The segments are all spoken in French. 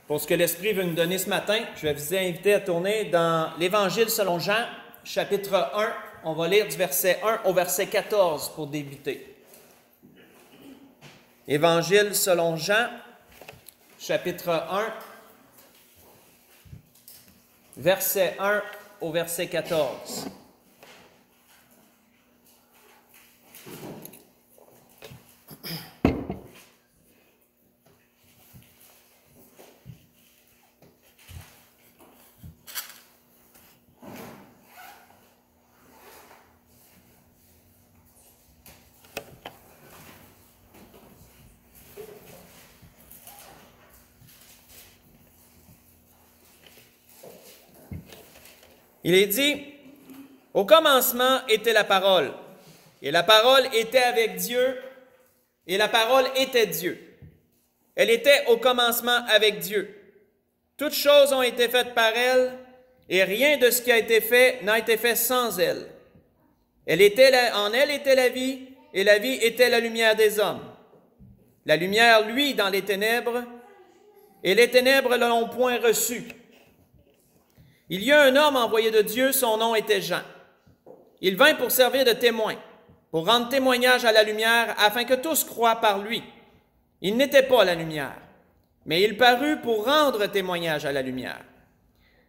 Pour ce que l'Esprit veut nous donner ce matin, je vais vous inviter à tourner dans l'Évangile selon Jean, chapitre 1. On va lire du verset 1 au verset 14 pour débuter. Évangile selon Jean, chapitre 1, verset 1 au verset 14. Il est dit, « Au commencement était la parole, et la parole était avec Dieu, et la parole était Dieu. Elle était au commencement avec Dieu. Toutes choses ont été faites par elle, et rien de ce qui a été fait n'a été fait sans elle. En elle était la vie, et la vie était la lumière des hommes. La lumière luit dans les ténèbres, et les ténèbres ne l'ont point reçue. Il y a un homme envoyé de Dieu, son nom était Jean. Il vint pour servir de témoin, pour rendre témoignage à la lumière, afin que tous croient par lui. Il n'était pas la lumière, mais il parut pour rendre témoignage à la lumière.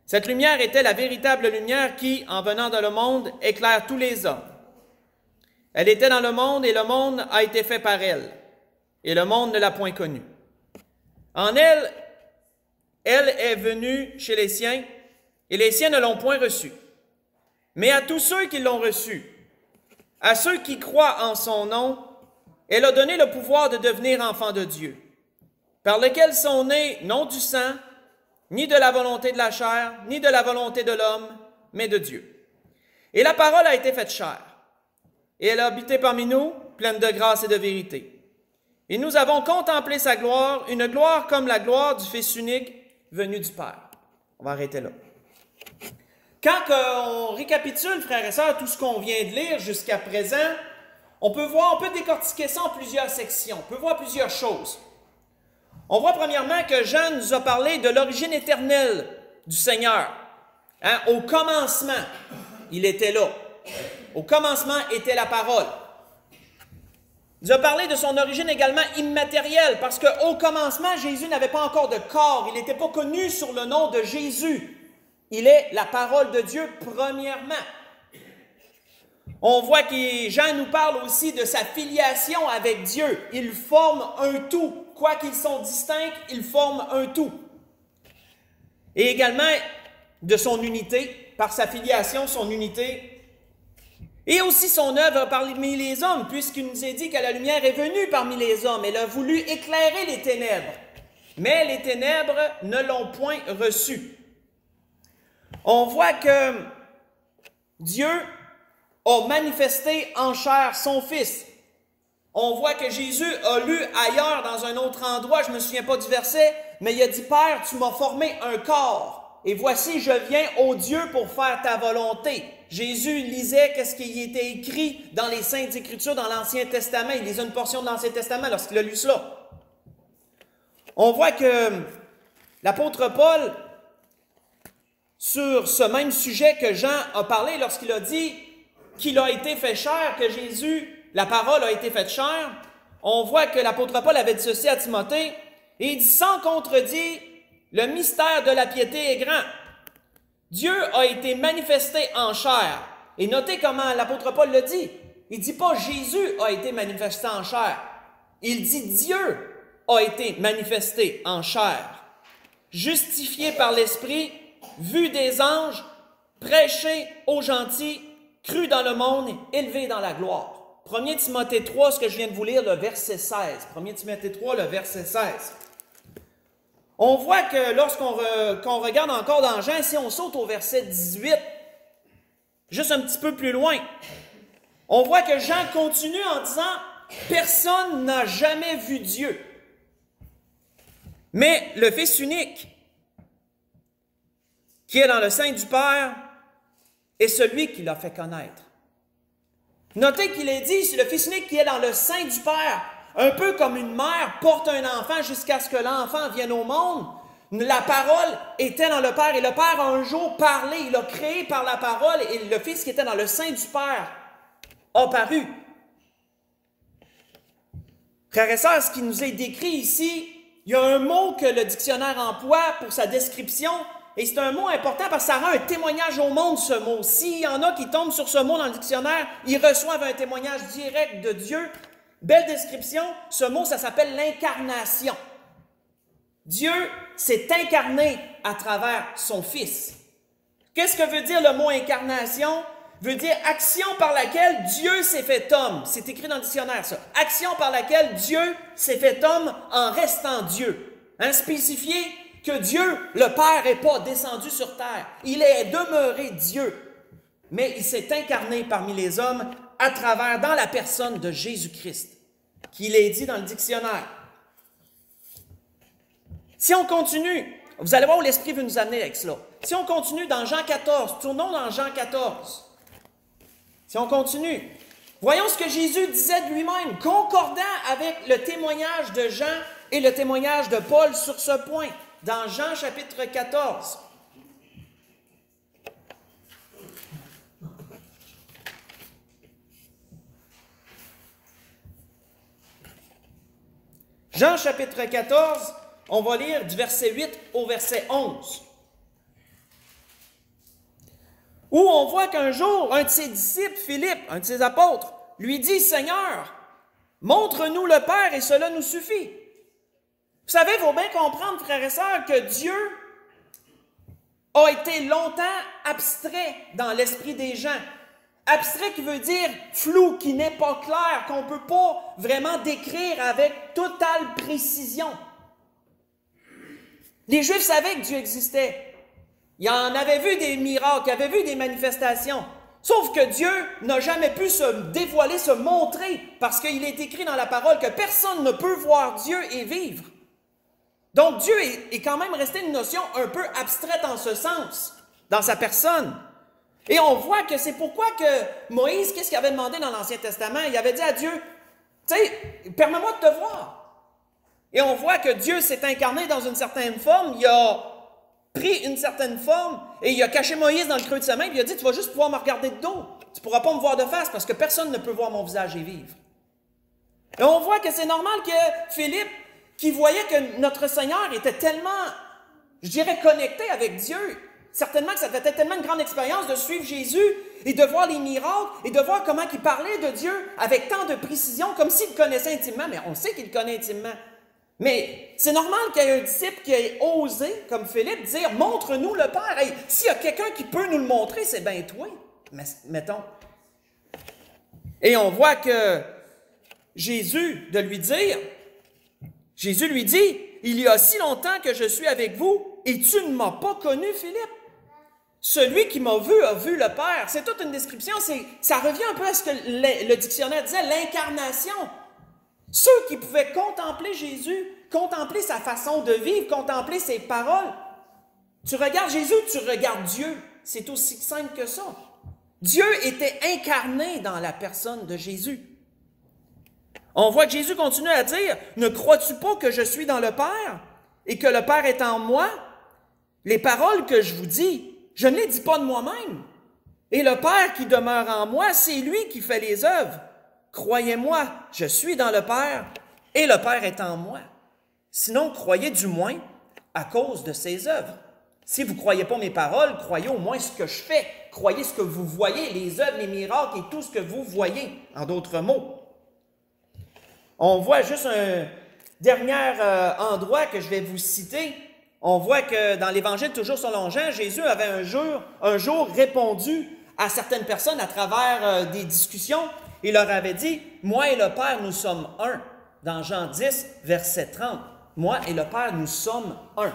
Cette lumière était la véritable lumière qui, en venant dans le monde, éclaire tous les hommes. Elle était dans le monde, et le monde a été fait par elle, et le monde ne l'a point connue. En elle, elle est venue chez les siens, et les siens ne l'ont point reçue. Mais à tous ceux qui l'ont reçue, à ceux qui croient en son nom, elle a donné le pouvoir de devenir enfants de Dieu, par lequel sont nés non du sang, ni de la volonté de la chair, ni de la volonté de l'homme, mais de Dieu. Et la parole a été faite chair, et elle a habité parmi nous, pleine de grâce et de vérité. Et nous avons contemplé sa gloire, une gloire comme la gloire du Fils unique venu du Père. On va arrêter là. Quand on récapitule, frères et sœurs, tout ce qu'on vient de lire jusqu'à présent, on peut décortiquer ça en plusieurs sections, on peut voir plusieurs choses. On voit premièrement que Jean nous a parlé de l'origine éternelle du Seigneur. Au commencement, il était là. Au commencement était la parole. Il nous a parlé de son origine également immatérielle, parce qu'au commencement, Jésus n'avait pas encore de corps, il n'était pas connu sur le nom de Jésus. Il est la parole de Dieu premièrement. On voit que Jean nous parle aussi de sa filiation avec Dieu. Ils forment un tout. Quoiqu'ils sont distincts, ils forment un tout. Et également de son unité, par sa filiation, son unité. Et aussi son œuvre parmi les hommes, puisqu'il nous est dit que la lumière est venue parmi les hommes. Elle a voulu éclairer les ténèbres. Mais les ténèbres ne l'ont point reçue. On voit que Dieu a manifesté en chair son Fils. On voit que Jésus a lu ailleurs, dans un autre endroit, je ne me souviens pas du verset, mais il a dit, « Père, tu m'as formé un corps, et voici, je viens, ô Dieu, pour faire ta volonté. » Jésus lisait qu'est-ce qui était écrit dans les Saintes Écritures, dans l'Ancien Testament. Il lisait une portion de l'Ancien Testament lorsqu'il a lu cela. On voit que l'apôtre Paul, sur ce même sujet que Jean a parlé lorsqu'il a dit qu'il a été fait chair, que Jésus, la parole a été faite chair, on voit que l'apôtre Paul avait dit ceci à Timothée, et il dit sans contredit, le mystère de la piété est grand. Dieu a été manifesté en chair. Et notez comment l'apôtre Paul le dit. Il ne dit pas Jésus a été manifesté en chair. Il dit Dieu a été manifesté en chair. Justifié par l'Esprit, vu des anges, prêché aux gentils, cru dans le monde, élevé dans la gloire. 1 Timothée 3, ce que je viens de vous lire, le verset 16. 1 Timothée 3, le verset 16. On voit que lorsqu'on regarde encore dans Jean, si on saute au verset 18, juste un petit peu plus loin, on voit que Jean continue en disant « Personne n'a jamais vu Dieu. » Mais le Fils unique, qui est dans le sein du Père, est celui qui l'a fait connaître. Notez qu'il est dit, c'est le Fils unique qui est dans le sein du Père, un peu comme une mère porte un enfant jusqu'à ce que l'enfant vienne au monde. La parole était dans le Père et le Père a un jour parlé, il a créé par la parole et le Fils qui était dans le sein du Père a paru. Frères et sœurs, ce qui nous est décrit ici, il y a un mot que le dictionnaire emploie pour sa description et c'est un mot important parce que ça rend un témoignage au monde, ce mot. S'il y en a qui tombent sur ce mot dans le dictionnaire, ils reçoivent un témoignage direct de Dieu. Belle description, ce mot, ça s'appelle l'incarnation. Dieu s'est incarné à travers son Fils. Qu'est-ce que veut dire le mot incarnation? Veut dire action par laquelle Dieu s'est fait homme. C'est écrit dans le dictionnaire, ça. Action par laquelle Dieu s'est fait homme en restant Dieu. Spécifier que Dieu, le Père, n'est pas descendu sur terre. Il est demeuré Dieu. Mais il s'est incarné parmi les hommes à travers, dans la personne de Jésus-Christ, qu'il est dit dans le dictionnaire. Si on continue, vous allez voir où l'Esprit veut nous amener avec cela. Si on continue dans Jean 14, tournons dans Jean 14. Si on continue, voyons ce que Jésus disait de lui-même, concordant avec le témoignage de Jean et le témoignage de Paul sur ce point, dans Jean chapitre 14. Jean chapitre 14, on va lire du verset 8 au verset 11. Où on voit qu'un jour, un de ses disciples, Philippe, un de ses apôtres, lui dit, « Seigneur, montre-nous le Père et cela nous suffit. » Vous savez, il faut bien comprendre, frères et sœurs, que Dieu a été longtemps abstrait dans l'esprit des gens. Abstrait qui veut dire flou, qui n'est pas clair, qu'on ne peut pas vraiment décrire avec totale précision. Les Juifs savaient que Dieu existait. Ils en avaient vu des miracles, ils avaient vu des manifestations. Sauf que Dieu n'a jamais pu se dévoiler, se montrer, parce qu'il est écrit dans la parole que personne ne peut voir Dieu et vivre. Donc Dieu est quand même resté une notion un peu abstraite en ce sens, dans sa personne. Et on voit que c'est pourquoi que Moïse, qu'est-ce qu'il avait demandé dans l'Ancien Testament? Il avait dit à Dieu, tu sais, permets-moi de te voir. Et on voit que Dieu s'est incarné dans une certaine forme, il a pris une certaine forme et il a caché Moïse dans le creux de sa main et il a dit, tu vas juste pouvoir me regarder de dos. Tu ne pourras pas me voir de face parce que personne ne peut voir mon visage et vivre. Et on voit que c'est normal que Philippe, qui voyait que notre Seigneur était tellement, je dirais, connecté avec Dieu, certainement que ça devait être tellement une grande expérience de suivre Jésus et de voir les miracles et de voir comment il parlait de Dieu avec tant de précision, comme s'il le connaissait intimement, mais on sait qu'il le connaît intimement. Mais c'est normal qu'il y ait un disciple qui ait osé, comme Philippe, dire « Montre-nous le Père. Hey, » s'il y a quelqu'un qui peut nous le montrer, c'est bien toi, mettons. Et on voit que Jésus lui dit « Il y a si longtemps que je suis avec vous, et tu ne m'as pas connu, Philippe. Celui qui m'a vu a vu le Père. » C'est toute une description, ça revient un peu à ce que le dictionnaire disait, l'incarnation. Ceux qui pouvaient contempler Jésus, contempler sa façon de vivre, contempler ses paroles. Tu regardes Jésus, tu regardes Dieu. C'est aussi simple que ça. Dieu était incarné dans la personne de Jésus. On voit que Jésus continue à dire, « Ne crois-tu pas que je suis dans le Père et que le Père est en moi? Les paroles que je vous dis, je ne les dis pas de moi-même. Et le Père qui demeure en moi, c'est lui qui fait les œuvres. Croyez-moi, je suis dans le Père et le Père est en moi. Sinon, croyez du moins à cause de ses œuvres. Si vous ne croyez pas mes paroles, croyez au moins ce que je fais. Croyez ce que vous voyez, les œuvres, les miracles et tout ce que vous voyez, en d'autres mots. » On voit juste un dernier endroit que je vais vous citer. On voit que dans l'Évangile, toujours selon Jean, Jésus avait un jour répondu à certaines personnes à travers des discussions. Il leur avait dit, « Moi et le Père, nous sommes un. » Dans Jean 10, verset 30. « Moi et le Père, nous sommes un. »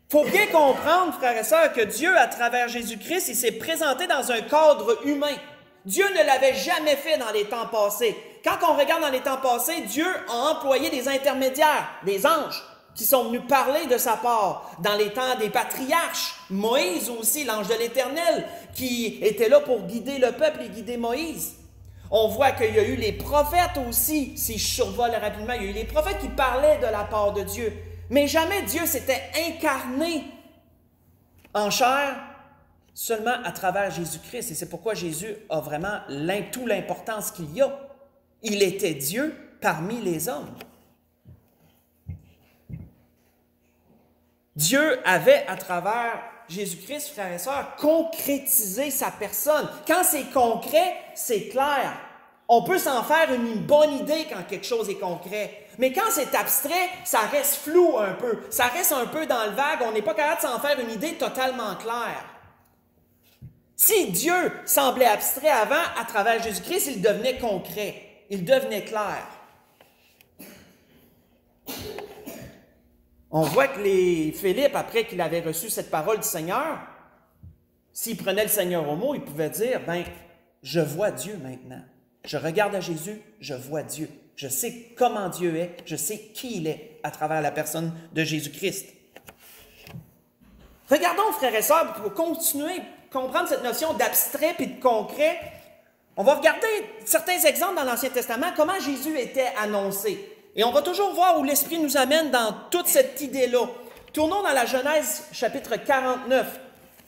Il faut bien comprendre, frères et sœurs, que Dieu, à travers Jésus-Christ, il s'est présenté dans un cadre humain. Dieu ne l'avait jamais fait dans les temps passés. Quand on regarde dans les temps passés, Dieu a employé des intermédiaires, des anges, qui sont venus parler de sa part. Dans les temps des patriarches, Moïse aussi, l'ange de l'Éternel, qui était là pour guider le peuple et guider Moïse. On voit qu'il y a eu les prophètes aussi, si je survole rapidement, il y a eu les prophètes qui parlaient de la part de Dieu. Mais jamais Dieu s'était incarné en chair seulement à travers Jésus-Christ. Et c'est pourquoi Jésus a vraiment toute l'importance qu'il y a. Il était Dieu parmi les hommes. Dieu avait, à travers Jésus-Christ, frères et sœurs, concrétisé sa personne. Quand c'est concret, c'est clair. On peut s'en faire une bonne idée quand quelque chose est concret. Mais quand c'est abstrait, ça reste flou un peu. Ça reste un peu dans le vague. On n'est pas capable de s'en faire une idée totalement claire. Si Dieu semblait abstrait avant, à travers Jésus-Christ, il devenait concret. Il devenait clair. On voit que Philippe, après qu'il avait reçu cette parole du Seigneur, s'il prenait le Seigneur au mot, il pouvait dire, je vois Dieu maintenant. Je regarde à Jésus, je vois Dieu. Je sais comment Dieu est, je sais qui il est à travers la personne de Jésus-Christ. Regardons, frères et sœurs, pour continuer à comprendre cette notion d'abstrait et de concret, on va regarder certains exemples dans l'Ancien Testament, comment Jésus était annoncé. Et on va toujours voir où l'Esprit nous amène dans toute cette idée-là. Tournons dans la Genèse, chapitre 49.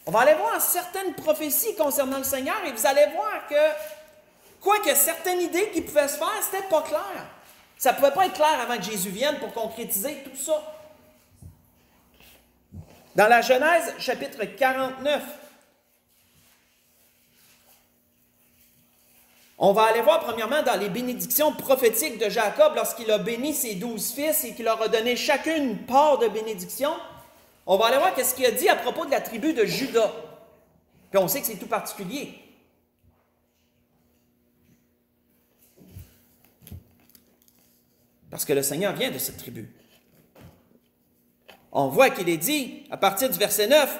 On va aller voir certaines prophéties concernant le Seigneur et vous allez voir que, quoique certaines idées qui pouvaient se faire, c'était pas clair. Ça ne pouvait pas être clair avant que Jésus vienne pour concrétiser tout ça. Dans la Genèse, chapitre 49, on va aller voir premièrement dans les bénédictions prophétiques de Jacob lorsqu'il a béni ses 12 fils et qu'il leur a donné chacune une part de bénédiction. On va aller voir ce qu'il a dit à propos de la tribu de Juda. Puis on sait que c'est tout particulier. Parce que le Seigneur vient de cette tribu. On voit qu'il est dit, à partir du verset 9,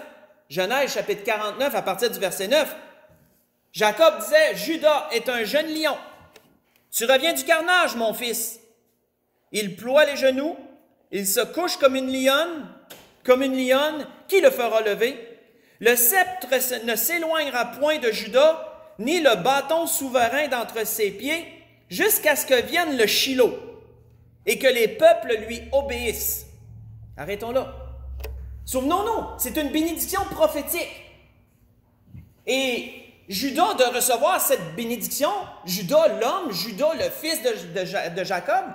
Genèse chapitre 49, à partir du verset 9, Jacob disait, « Judas est un jeune lion. Tu reviens du carnage, mon fils. Il ploie les genoux, il se couche comme une lionne, qui le fera lever? Le sceptre ne s'éloignera point de Juda, ni le bâton souverain d'entre ses pieds, jusqu'à ce que vienne le Shilo, et que les peuples lui obéissent. » Arrêtons là. Souvenons-nous, c'est une bénédiction prophétique. Et Judas de recevoir cette bénédiction, Judas l'homme, Judas le fils de Jacob,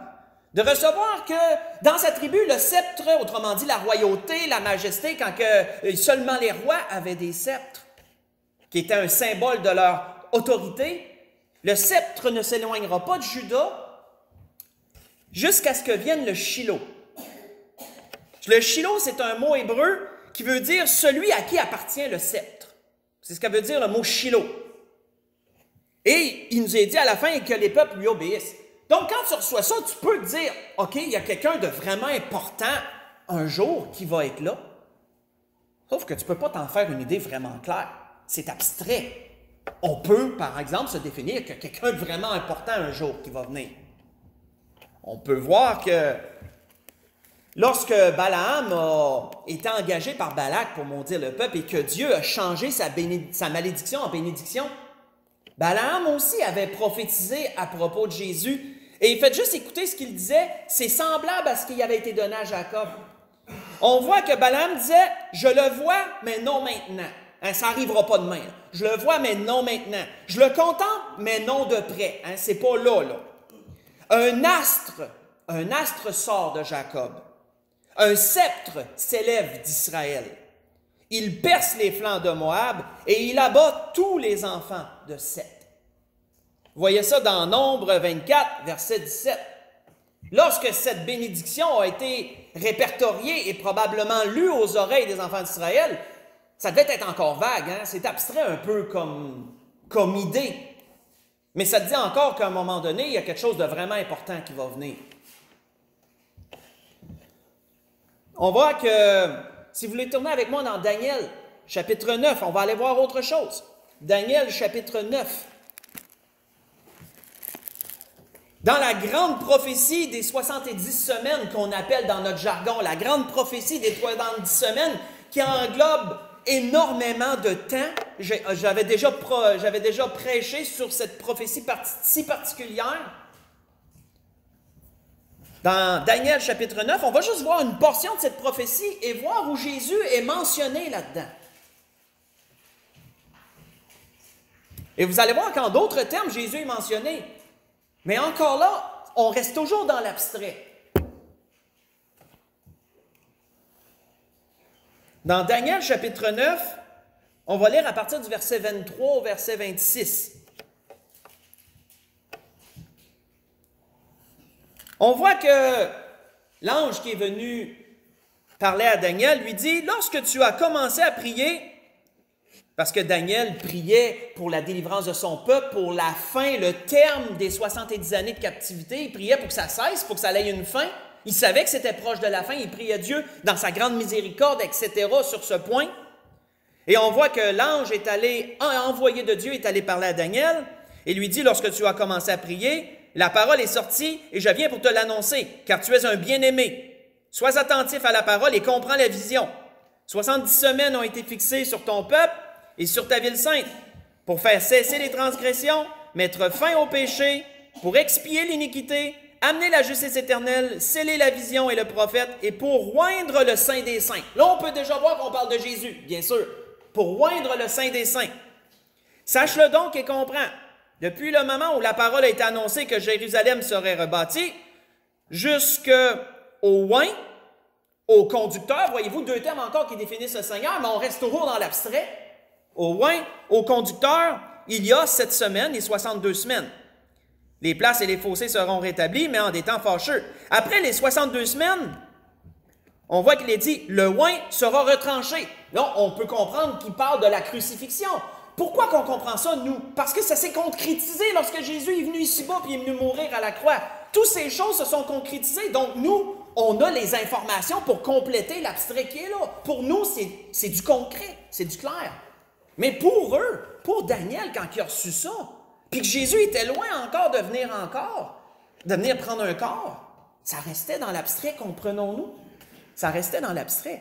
de recevoir que dans sa tribu, le sceptre, autrement dit la royauté, la majesté, quand seulement les rois avaient des sceptres, qui étaient un symbole de leur autorité, le sceptre ne s'éloignera pas de Judas jusqu'à ce que vienne le Shilo. Le Shilo, c'est un mot hébreu qui veut dire celui à qui appartient le sceptre. C'est ce que veut dire le mot Shilo. Et il nous est dit à la fin que les peuples lui obéissent. Donc, quand tu reçois ça, tu peux te dire, OK, il y a quelqu'un de vraiment important un jour qui va être là. Sauf que tu ne peux pas t'en faire une idée vraiment claire. C'est abstrait. On peut, par exemple, se définir que quelqu'un de vraiment important un jour qui va venir. On peut voir que lorsque Balaam a été engagé par Balak pour maudire le peuple et que Dieu a changé sa malédiction en bénédiction, Balaam aussi avait prophétisé à propos de Jésus. Et faites juste écouter ce qu'il disait, c'est semblable à ce qui avait été donné à Jacob. On voit que Balaam disait, « Je le vois, mais non maintenant. » Ça n'arrivera pas demain. Je le vois, mais non maintenant. Je le contemple, mais non de près. C'est pas là. Un astre sort de Jacob. Un sceptre s'élève d'Israël. Il perce les flancs de Moab et il abat tous les enfants de Seth. Vous voyez ça dans Nombre 24, verset 17. Lorsque cette bénédiction a été répertoriée et probablement lue aux oreilles des enfants d'Israël, ça devait être encore vague, c'est abstrait un peu comme idée. Mais ça dit encore qu'à un moment donné, il y a quelque chose de vraiment important qui va venir. On voit que, si vous voulez tourner avec moi dans Daniel, chapitre 9, on va aller voir autre chose. Daniel, chapitre 9. Dans la grande prophétie des 70 semaines qu'on appelle dans notre jargon, la grande prophétie des 70 semaines qui englobe énormément de temps, j'avais déjà prêché sur cette prophétie si particulière. Dans Daniel chapitre 9, on va juste voir une portion de cette prophétie et voir où Jésus est mentionné là-dedans. Et vous allez voir qu'en d'autres termes, Jésus est mentionné. Mais encore là, on reste toujours dans l'abstrait. Dans Daniel chapitre 9, on va lire à partir du verset 23 au verset 26. On voit que l'ange qui est venu parler à Daniel lui dit, « Lorsque tu as commencé à prier, parce que Daniel priait pour la délivrance de son peuple, pour la fin, le terme des 70 années de captivité, il priait pour que ça cesse, pour que ça ait une fin. Il savait que c'était proche de la fin, il priait Dieu dans sa grande miséricorde, etc. sur ce point. Et on voit que l'ange est allé, envoyé de Dieu, est allé parler à Daniel et lui dit, « Lorsque tu as commencé à prier, la parole est sortie et je viens pour te l'annoncer, car tu es un bien-aimé. Sois attentif à la parole et comprends la vision. 70 semaines ont été fixées sur ton peuple et sur ta ville sainte, pour faire cesser les transgressions, mettre fin au péché, pour expier l'iniquité, amener la justice éternelle, sceller la vision et le prophète, et pour oindre le Saint des saints. » Là, on peut déjà voir qu'on parle de Jésus, bien sûr. Pour oindre le Saint des saints. Sache-le donc et comprends. Depuis le moment où la parole a été annoncée que Jérusalem serait rebâtie, jusqu'au oint, au conducteur, voyez-vous, deux termes encore qui définissent le Seigneur, mais on reste toujours dans l'abstrait. Au oint, au conducteur, il y a 7 semaines et 62 semaines. Les places et les fossés seront rétablis, mais en des temps fâcheux. Après les 62 semaines, on voit qu'il est dit, le oint sera retranché. Là, on peut comprendre qu'il parle de la crucifixion. Pourquoi qu'on comprend ça, nous? Parce que ça s'est concrétisé lorsque Jésus est venu ici-bas et est venu mourir à la croix. Toutes ces choses se sont concrétisées. Donc, nous, on a les informations pour compléter l'abstrait qui est là. Pour nous, c'est du concret, c'est du clair. Mais pour eux, pour Daniel, quand il a reçu ça, puis que Jésus était loin encore de venir prendre un corps, ça restait dans l'abstrait, comprenons-nous? Ça restait dans l'abstrait.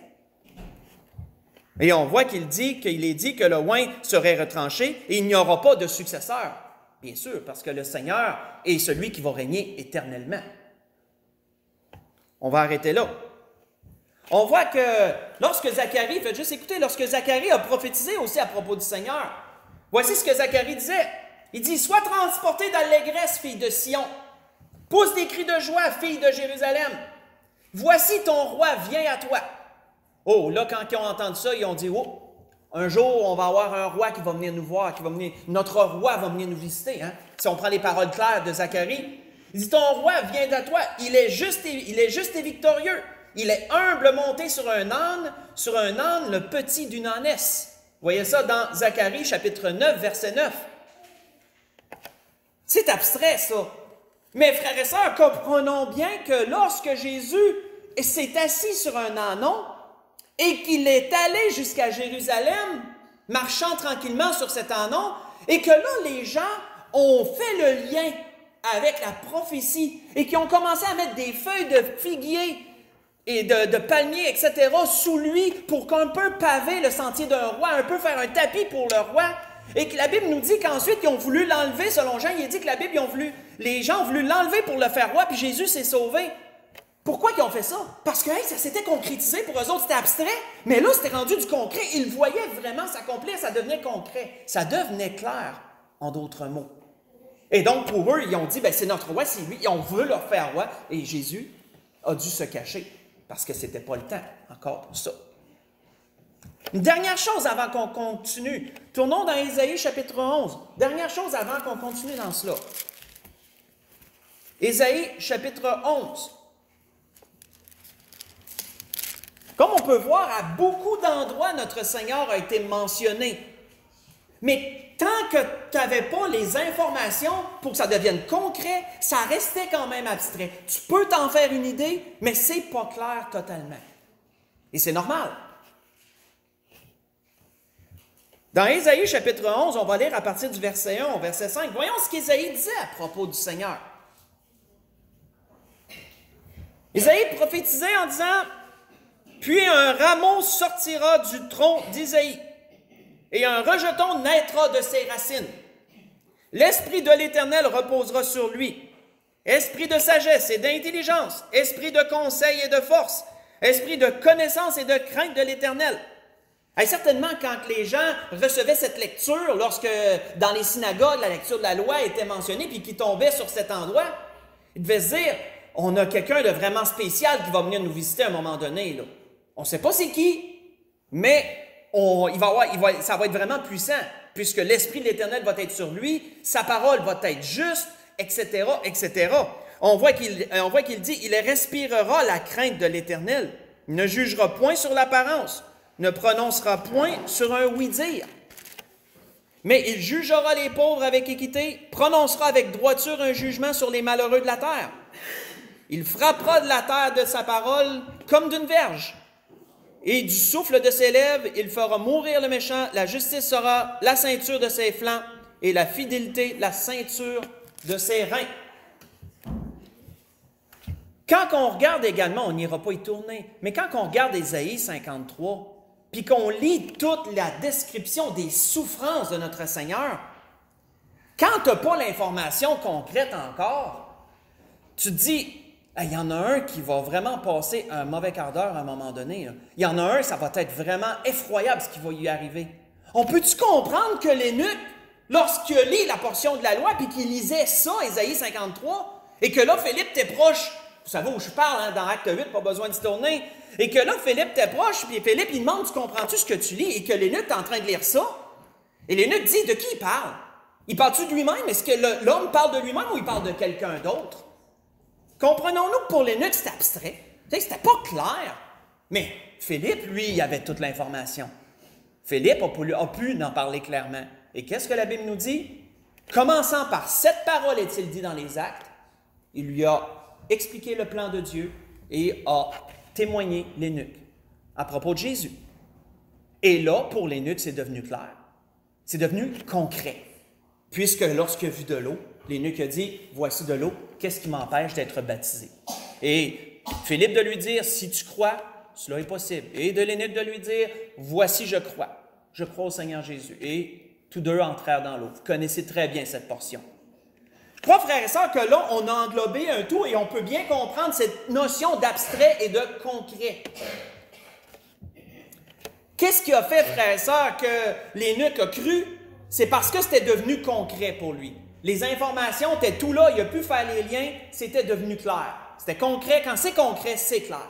Et on voit qu'il est dit que le oint serait retranché et il n'y aura pas de successeur. Bien sûr, parce que le Seigneur est celui qui va régner éternellement. On va arrêter là. On voit que lorsque Zacharie, faites juste écouter, lorsque Zacharie a prophétisé aussi à propos du Seigneur, voici ce que Zacharie disait. Il dit, « Sois transporté d'allégresse, fille de Sion. Pousse des cris de joie, fille de Jérusalem. Voici ton roi vient à toi. » Oh, là, quand ils ont entendu ça, ils ont dit, « Oh, un jour, on va avoir un roi qui va venir nous voir, notre roi va venir nous visiter. Hein? » Si on prend les paroles claires de Zacharie, il dit, « Ton roi vient à toi, il est juste et victorieux. Il est humble monté sur un âne, le petit d'une ânesse. » Vous voyez ça dans Zacharie, chapitre 9, verset 9. C'est abstrait, ça. Mais frères et sœurs, comprenons bien que lorsque Jésus s'est assis sur un ânon et qu'il est allé jusqu'à Jérusalem, marchant tranquillement sur cet ânon, et que là, les gens ont fait le lien avec la prophétie et qui ont commencé à mettre des feuilles de figuier et de palmier, etc., sous lui pour qu'un peu paver le sentier d'un roi, un peu faire un tapis pour le roi. Et que la Bible nous dit qu'ensuite, ils ont voulu l'enlever, selon Jean, il dit que la Bible, les gens ont voulu l'enlever pour le faire roi, puis Jésus s'est sauvé. Pourquoi ils ont fait ça? Parce que ça s'était concrétisé, pour eux autres, c'était abstrait, mais là, c'était rendu du concret. Ils voyaient vraiment s'accomplir, ça devenait concret. Ça devenait clair, en d'autres mots. Et donc, pour eux, ils ont dit, c'est notre roi, c'est lui, et on veut le faire roi. Et Jésus a dû se cacher, parce que ce n'était pas le temps encore pour ça. Une dernière chose avant qu'on continue. Tournons dans Ésaïe chapitre 11. Dernière chose avant qu'on continue dans cela. Ésaïe chapitre 11. Comme on peut voir, à beaucoup d'endroits, notre Seigneur a été mentionné. Mais tant que tu n'avais pas les informations pour que ça devienne concret, ça restait quand même abstrait. Tu peux t'en faire une idée, mais ce n'est pas clair totalement. Et c'est normal. Dans Ésaïe chapitre 11, on va lire à partir du verset 1 au verset 5. Voyons ce qu'Ésaïe disait à propos du Seigneur. Ésaïe prophétisait en disant, « Puis un rameau sortira du tronc d'Isaïe, et un rejeton naîtra de ses racines. L'Esprit de l'Éternel reposera sur lui, esprit de sagesse et d'intelligence, esprit de conseil et de force, esprit de connaissance et de crainte de l'Éternel. Et certainement, quand les gens recevaient cette lecture, lorsque dans les synagogues, la lecture de la loi était mentionnée, puis qu'ils tombaient sur cet endroit, ils devaient se dire, on a quelqu'un de vraiment spécial qui va venir nous visiter à un moment donné. Là. On ne sait pas c'est qui, mais ça va être vraiment puissant, puisque l'Esprit de l'Éternel va être sur lui, sa parole va être juste, etc., etc. On voit qu'il dit, il respirera la crainte de l'Éternel, il ne jugera point sur l'apparence, ne prononcera point sur un oui-dire. Mais il jugera les pauvres avec équité, prononcera avec droiture un jugement sur les malheureux de la terre. Il frappera de la terre de sa parole comme d'une verge. Et du souffle de ses lèvres, il fera mourir le méchant. La justice sera la ceinture de ses flancs et la fidélité la ceinture de ses reins. Quand on regarde également, on n'ira pas y tourner, mais quand on regarde Ésaïe 53, puis qu'on lit toute la description des souffrances de notre Seigneur, quand tu n'as pas l'information concrète encore, tu te dis, il y en a un qui va vraiment passer un mauvais quart d'heure à un moment donné. Il y en a un, ça va être vraiment effroyable ce qui va lui arriver. On peut-tu comprendre que l'eunuque, lorsqu'il lit la portion de la loi, puis qu'il lisait ça, Ésaïe 53, et que là, Philippe était proche, vous savez où je parle, dans Acte 8, pas besoin de se tourner, et que là, Philippe était proche, puis Philippe, il demande, tu comprends-tu ce que tu lis? Et que l'eunuque est en train de lire ça. Et l'eunuque dit, de qui il parle? Il parle-tu de lui-même? Est-ce que l'homme parle de lui-même ou il parle de quelqu'un d'autre? Comprenons-nous que pour l'eunuque, c'était abstrait. C'était pas clair. Mais Philippe, lui, il avait toute l'information. Philippe a pu en parler clairement. Et qu'est-ce que la Bible nous dit? Commençant par cette parole, est-il dit dans les Actes, il lui a expliqué le plan de Dieu et a témoigné l'eunuque à propos de Jésus. Et là, pour l'eunuque, c'est devenu clair. C'est devenu concret. Puisque lorsqu'il a vu de l'eau, l'eunuque a dit, voici de l'eau, qu'est-ce qui m'empêche d'être baptisé? Et Philippe de lui dire, si tu crois, cela est possible. Et de l'eunuque de lui dire, voici je crois au Seigneur Jésus. Et tous deux entrèrent dans l'eau. Vous connaissez très bien cette portion. Je crois, frères et sœurs, que là, on a englobé un tout et on peut bien comprendre cette notion d'abstrait et de concret. Qu'est-ce qui a fait, frères et sœurs, que l'eunuque a cru? C'est parce que c'était devenu concret pour lui. Les informations étaient tout là, il a pu faire les liens, c'était devenu clair. C'était concret, quand c'est concret, c'est clair.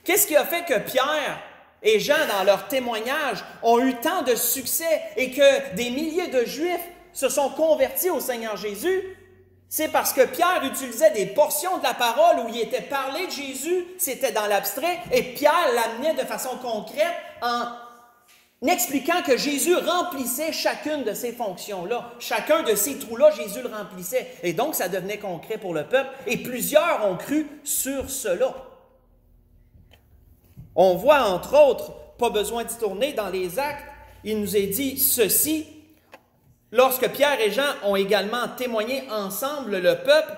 Qu'est-ce qui a fait que Pierre et Jean, dans leur témoignage, ont eu tant de succès et que des milliers de Juifs se sont convertis au Seigneur Jésus? C'est parce que Pierre utilisait des portions de la parole où il était parlé de Jésus, c'était dans l'abstrait, et Pierre l'amenait de façon concrète en expliquant que Jésus remplissait chacune de ces fonctions-là. Chacun de ces trous-là, Jésus le remplissait. Et donc, ça devenait concret pour le peuple. Et plusieurs ont cru sur cela. On voit, entre autres, pas besoin d'y tourner, dans les Actes, il nous est dit ceci. Lorsque Pierre et Jean ont également témoigné ensemble le peuple,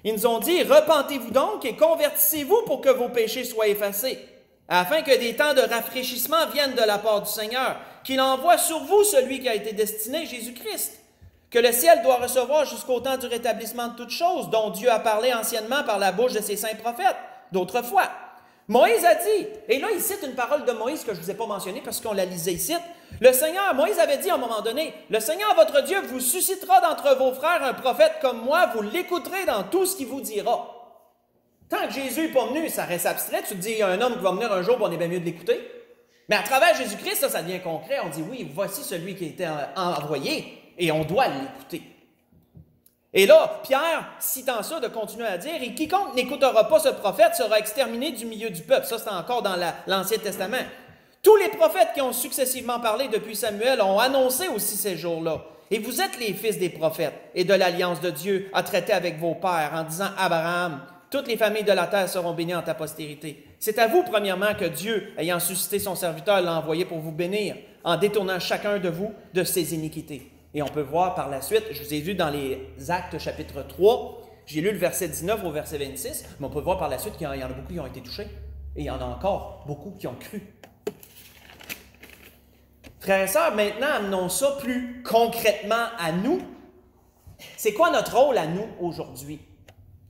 ils nous ont dit, « Repentez-vous donc et convertissez-vous pour que vos péchés soient effacés. » afin que des temps de rafraîchissement viennent de la part du Seigneur, qu'il envoie sur vous celui qui a été destiné, Jésus-Christ, que le ciel doit recevoir jusqu'au temps du rétablissement de toutes choses, dont Dieu a parlé anciennement par la bouche de ses saints prophètes, d'autrefois. Moïse a dit, et là il cite une parole de Moïse que je ne vous ai pas mentionnée parce qu'on la lisait ici, Moïse avait dit à un moment donné, « Le Seigneur votre Dieu vous suscitera d'entre vos frères un prophète comme moi, vous l'écouterez dans tout ce qu'il vous dira. » Tant que Jésus n'est pas venu, ça reste abstrait. Tu te dis, il y a un homme qui va venir un jour, on est bien mieux de l'écouter. Mais à travers Jésus-Christ, ça devient concret. On dit, oui, voici celui qui a été envoyé et on doit l'écouter. Et là, Pierre, citant ça, de continuer à dire, « Et quiconque n'écoutera pas ce prophète sera exterminé du milieu du peuple. » Ça, c'est encore dans l'Ancien Testament. Tous les prophètes qui ont successivement parlé depuis Samuel ont annoncé aussi ces jours-là. Et vous êtes les fils des prophètes et de l'alliance de Dieu à traiter avec vos pères en disant, Abraham, toutes les familles de la terre seront bénies en ta postérité. C'est à vous, premièrement, que Dieu, ayant suscité son serviteur, l'a envoyé pour vous bénir, en détournant chacun de vous de ses iniquités. Et on peut voir par la suite, je vous ai vu dans les Actes chapitre 3, j'ai lu le verset 19 au verset 26, mais on peut voir par la suite qu'il y en a beaucoup qui ont été touchés, et il y en a encore beaucoup qui ont cru. Frères et sœurs, maintenant, amenons ça plus concrètement à nous. C'est quoi notre rôle à nous aujourd'hui?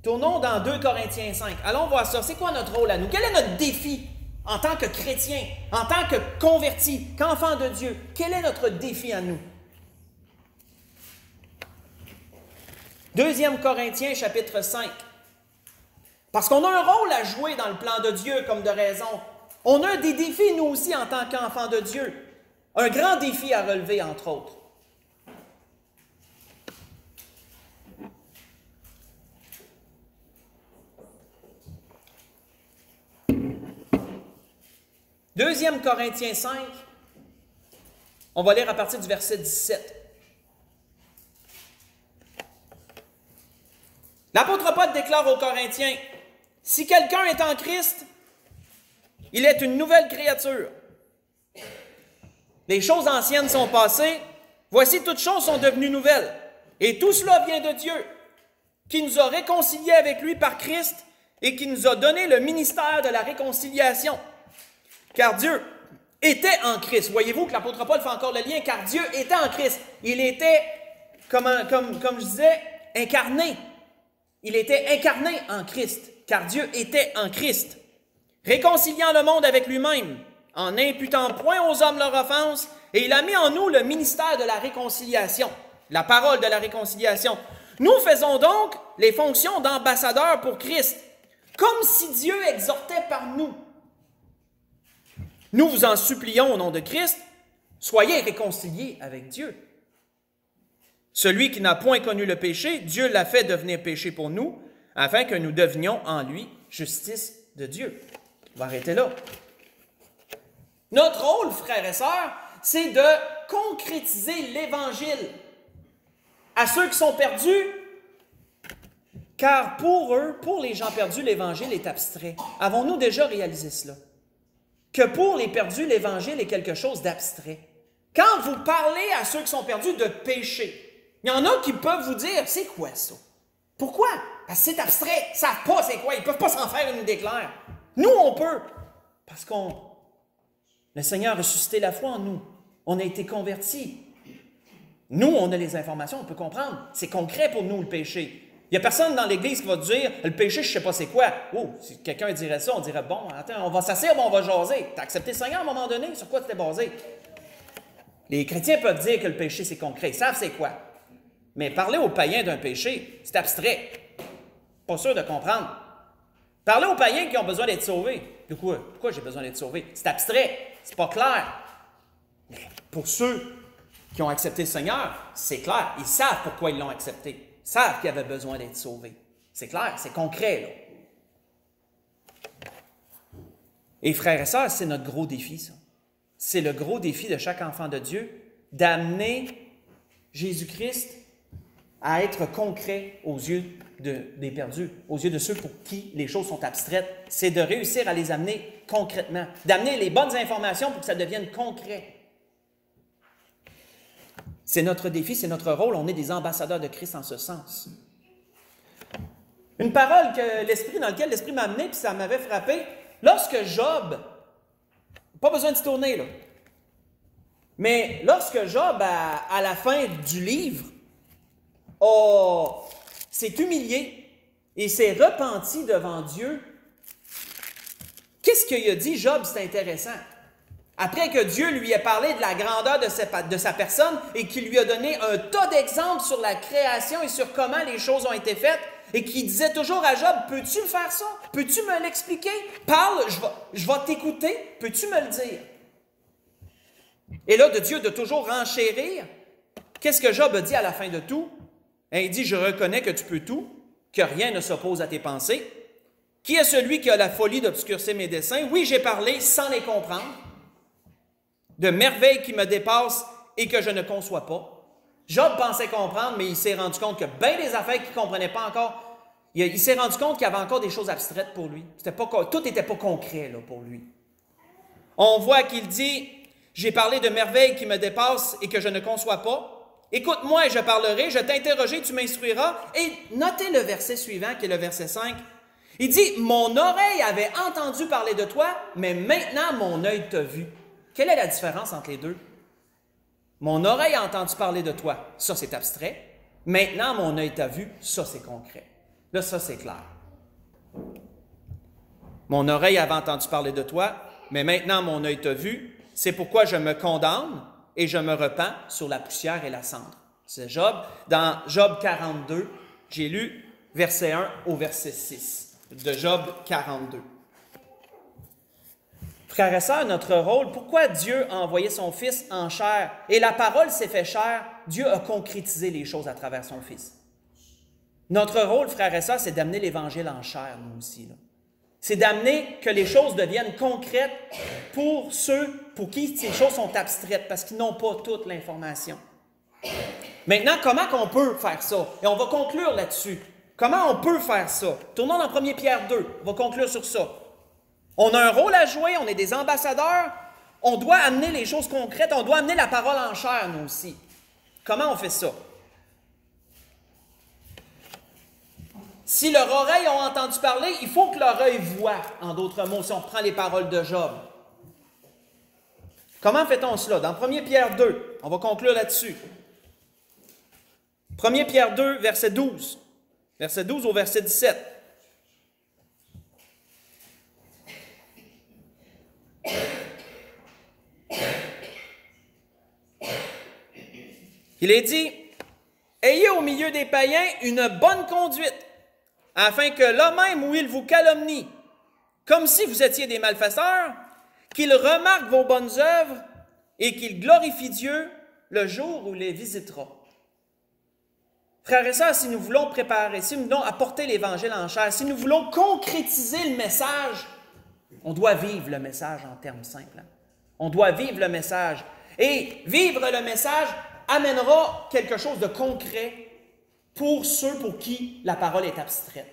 Tournons dans 2 Corinthiens 5. Allons voir ça. C'est quoi notre rôle à nous? Quel est notre défi en tant que chrétien, en tant que converti, qu'enfant de Dieu? Quel est notre défi à nous? 2 Corinthiens chapitre 5. Parce qu'on a un rôle à jouer dans le plan de Dieu comme de raison. On a des défis, nous aussi, en tant qu'enfants de Dieu. Un grand défi à relever, entre autres. Deuxième Corinthiens 5, on va lire à partir du verset 17. L'apôtre Paul déclare aux Corinthiens, « Si quelqu'un est en Christ, il est une nouvelle créature. Les choses anciennes sont passées, voici toutes choses sont devenues nouvelles. Et tout cela vient de Dieu, qui nous a réconciliés avec lui par Christ et qui nous a donné le ministère de la réconciliation. Car Dieu était en Christ. » Voyez-vous que l'apôtre Paul fait encore le lien, car Dieu était en Christ. Il était, comme je disais, incarné. Il était incarné en Christ, car Dieu était en Christ, réconciliant le monde avec lui-même, en n'imputant point aux hommes leur offense, et il a mis en nous le ministère de la réconciliation, la parole de la réconciliation. Nous faisons donc les fonctions d'ambassadeurs pour Christ, comme si Dieu exhortait par nous. Nous vous en supplions au nom de Christ, soyez réconciliés avec Dieu. Celui qui n'a point connu le péché, Dieu l'a fait devenir péché pour nous, afin que nous devenions en lui justice de Dieu. On va arrêter là. Notre rôle, frères et sœurs, c'est de concrétiser l'Évangile à ceux qui sont perdus, car pour eux, pour les gens perdus, l'Évangile est abstrait. Avons-nous déjà réalisé cela? Que pour les perdus, l'Évangile est quelque chose d'abstrait. Quand vous parlez à ceux qui sont perdus de péché, il y en a qui peuvent vous dire, c'est quoi ça? Pourquoi? Parce que c'est abstrait, ils ne savent pas c'est quoi, ils ne peuvent pas s'en faire une déclare. Nous, on peut, parce que le Seigneur a suscité la foi en nous. On a été convertis. Nous, on a les informations, on peut comprendre. C'est concret pour nous, le péché. Il n'y a personne dans l'Église qui va dire, le péché, je ne sais pas c'est quoi. Oh, si quelqu'un dirait ça, on dirait, bon, attends, on va s'asseoir, on va jaser. Tu as accepté le Seigneur à un moment donné? Sur quoi tu t'es basé? Les chrétiens peuvent dire que le péché, c'est concret. Ils savent c'est quoi. Mais parler aux païens d'un péché, c'est abstrait. Pas sûr de comprendre. Parler aux païens qui ont besoin d'être sauvés. De quoi? Pourquoi j'ai besoin d'être sauvé? C'est abstrait. C'est pas clair. Mais pour ceux qui ont accepté le Seigneur, c'est clair. Ils savent pourquoi ils l'ont accepté. Ils savent qu'ils avaient besoin d'être sauvés. C'est clair, c'est concret, là. Et frères et sœurs, c'est notre gros défi, ça. C'est le gros défi de chaque enfant de Dieu, d'amener Jésus-Christ à être concret aux yeux des perdus, aux yeux de ceux pour qui les choses sont abstraites. C'est de réussir à les amener concrètement, d'amener les bonnes informations pour que ça devienne concret. C'est notre défi, c'est notre rôle, on est des ambassadeurs de Christ en ce sens. Une parole dans laquelle l'Esprit m'a amené, puis ça m'avait frappé, lorsque Job, pas besoin de se tourner là, mais lorsque Job, à la fin du livre, s'est humilié et s'est repenti devant Dieu, qu'est-ce qu'il a dit, Job? C'est intéressant. Après que Dieu lui ait parlé de la grandeur de sa personne et qu'il lui a donné un tas d'exemples sur la création et sur comment les choses ont été faites, et qu'il disait toujours à Job, « Peux-tu me faire ça? Peux-tu me l'expliquer? Parle, je vais t'écouter. Peux-tu me le dire? » Et là, de Dieu de toujours renchérir, qu'est-ce que Job a dit à la fin de tout? Il dit, « Je reconnais que tu peux tout, que rien ne s'oppose à tes pensées. Qui est celui qui a la folie d'obscurcir mes desseins? Oui, j'ai parlé sans les comprendre. De merveilles qui me dépassent et que je ne conçois pas. » Job pensait comprendre, mais il s'est rendu compte que bien des affaires qu'il ne comprenait pas encore, il s'est rendu compte qu'il y avait encore des choses abstraites pour lui. Tout n'était pas concret là, pour lui. On voit qu'il dit, « J'ai parlé de merveilles qui me dépassent et que je ne conçois pas. Écoute-moi et je parlerai, je t'interrogerai, tu m'instruiras. » Et notez le verset suivant, qui est le verset 5. Il dit, « Mon oreille avait entendu parler de toi, mais maintenant mon œil t'a vu. » Quelle est la différence entre les deux? Mon oreille a entendu parler de toi. Ça, c'est abstrait. Maintenant, mon œil t'a vu, ça c'est concret. Là, ça c'est clair. Mon oreille avait entendu parler de toi, mais maintenant mon œil t'a vu. C'est pourquoi je me condamne et je me repens sur la poussière et la cendre. C'est Job. Dans Job 42, j'ai lu verset 1 au verset 6 de Job 42. Frères et sœurs, notre rôle, pourquoi Dieu a envoyé son Fils en chair et la parole s'est fait chair, Dieu a concrétisé les choses à travers son Fils. Notre rôle, frères et sœurs, c'est d'amener l'Évangile en chair, nous aussi. Là. C'est d'amener que les choses deviennent concrètes pour ceux pour qui ces choses sont abstraites, parce qu'ils n'ont pas toute l'information. Maintenant, comment on peut faire ça? Et on va conclure là-dessus. Comment on peut faire ça? Tournons dans 1 Pierre 2, on va conclure sur ça. On a un rôle à jouer, on est des ambassadeurs, on doit amener les choses concrètes, on doit amener la parole en chair, nous aussi. Comment on fait ça? Si leur oreille a entendu parler, il faut que leur œil voie, en d'autres mots, si on prend les paroles de Job. Comment fait-on cela? Dans 1 Pierre 2, on va conclure là-dessus. 1 Pierre 2, verset 12. Verset 12 au verset 17. Il est dit, « Ayez au milieu des païens une bonne conduite, afin que là même où ils vous calomnient, comme si vous étiez des malfaiteurs, qu'ils remarquent vos bonnes œuvres et qu'ils glorifient Dieu le jour où il les visitera. » Frères et sœurs, si nous voulons préparer, si nous voulons apporter l'Évangile en chair, si nous voulons concrétiser le message, on doit vivre le message en termes simples. On doit vivre le message. Et vivre le message amènera quelque chose de concret pour ceux pour qui la parole est abstraite.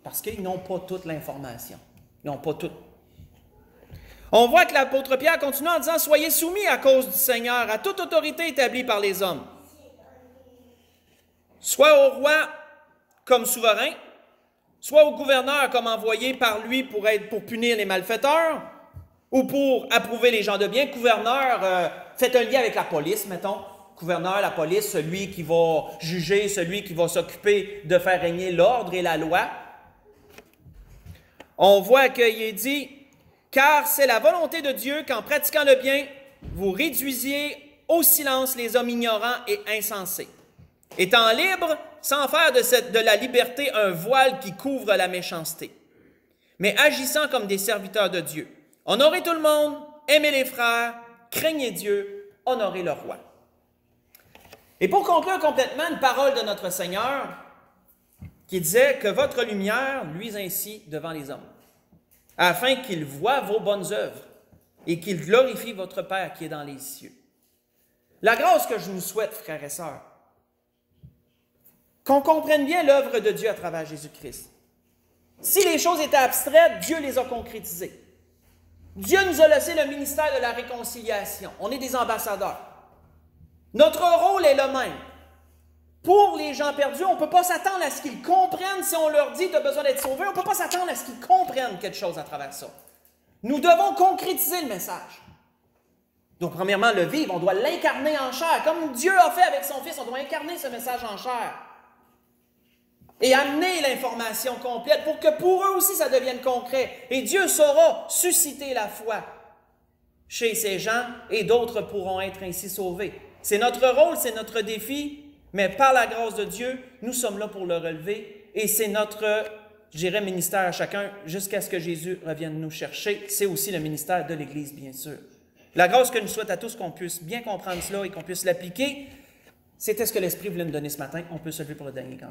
Parce qu'ils n'ont pas toute l'information. Ils n'ont pas tout. On voit que l'apôtre Pierre continue en disant « Soyez soumis à cause du Seigneur, à toute autorité établie par les hommes. Soit au roi comme souverain, soit au gouverneur comme envoyé par lui pour punir les malfaiteurs, ou pour approuver les gens de bien. Gouverneur, faites un lien avec la police, mettons. Gouverneur, la police, celui qui va juger, celui qui va s'occuper de faire régner l'ordre et la loi. On voit qu'il est dit, « Car c'est la volonté de Dieu qu'en pratiquant le bien, vous réduisiez au silence les hommes ignorants et insensés, étant libres sans faire de la liberté un voile qui couvre la méchanceté, mais agissant comme des serviteurs de Dieu. Honorez tout le monde, aimez les frères, craignez Dieu, honorez le roi. » Et pour conclure complètement, une parole de notre Seigneur qui disait que votre lumière luise ainsi devant les hommes, afin qu'ils voient vos bonnes œuvres et qu'ils glorifient votre Père qui est dans les cieux. La grâce que je nous souhaite, frères et sœurs, qu'on comprenne bien l'œuvre de Dieu à travers Jésus-Christ. Si les choses étaient abstraites, Dieu les a concrétisées. Dieu nous a laissé le ministère de la réconciliation. On est des ambassadeurs. Notre rôle est le même. Pour les gens perdus, on ne peut pas s'attendre à ce qu'ils comprennent si on leur dit « tu as besoin d'être sauvé ». On ne peut pas s'attendre à ce qu'ils comprennent quelque chose à travers ça. Nous devons concrétiser le message. Donc, premièrement, le vivre, on doit l'incarner en chair. Comme Dieu a fait avec son Fils, on doit incarner ce message en chair. Et amener l'information complète pour que pour eux aussi ça devienne concret. Et Dieu saura susciter la foi chez ces gens et d'autres pourront être ainsi sauvés. C'est notre rôle, c'est notre défi, mais par la grâce de Dieu, nous sommes là pour le relever et c'est notre, je dirais, ministère à chacun jusqu'à ce que Jésus revienne nous chercher. C'est aussi le ministère de l'Église, bien sûr. La grâce que nous souhaite à tous qu'on puisse bien comprendre cela et qu'on puisse l'appliquer, c'était ce que l'Esprit voulait nous donner ce matin. On peut se lever pour le dernier cantique.